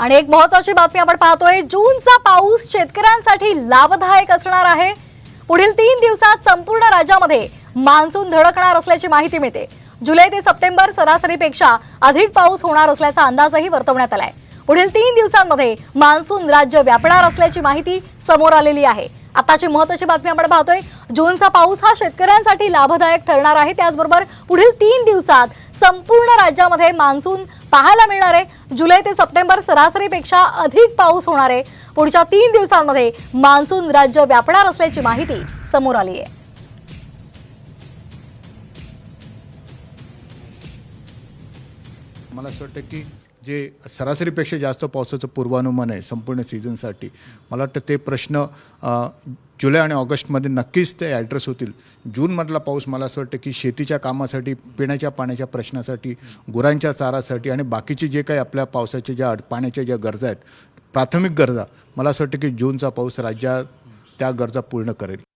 आणि एक महत्त्वाची बातमी आपण पाहतोय, जूनचा पाऊस शेतकऱ्यांसाठी लाभदायक असणार आहे। पुढील 3 दिवसात संपूर्ण राज्यामध्ये मान्सून धडकणार असल्याची माहिती मिळते। जुलै ते सप्टेंबर सरासरीपेक्षा अधिक पाऊस होणार असल्याचा अंदाजही वर्तवण्यात आलाय। पुढील 3 दिवसांमध्ये मान्सून राज्य व्यापणार असल्याची माहिती समोर आलेली आहे। आताची महत्त्वाची बातमी आपण पाहतोय, जूनचा पाऊस हा शेतकऱ्यांसाठी लाभदायक ठरणार आहे। त्याचबरोबर पुढील 3 दिवसात संपूर्ण राज्यामध्ये मान्सून पाहायला मिळणार आहे। जुलै ते सप्टेंबर सरासरीपेक्षा अधिक पाऊस होणार आहे। पुढच्या 3 दिवसांमध्ये मान्सून राज्य व्यापणार असल्याची माहिती समोर आली आहे। मला असं वाटतं की जे सरासरीपेक्षा जास्त पावसाचं पूर्वानुमान आहे संपूर्ण सीझनसाठी, मला वाटतं ते प्रश्न जुलै आणि ऑगस्टमध्ये नक्कीच ते ॲड्रेस होतील। जूनमधला पाऊस मला असं वाटतं की शेतीच्या कामासाठी, पिण्याच्या पाण्याच्या प्रश्नासाठी, गुरांच्या चारासाठी आणि बाकीचे जे काही आपल्या पावसाच्या ज्या पाण्याच्या ज्या गरजा आहेत, प्राथमिक गरजा, मला असं वाटतं की जूनचा पाऊस राज्यात त्या गरजा पूर्ण करेल।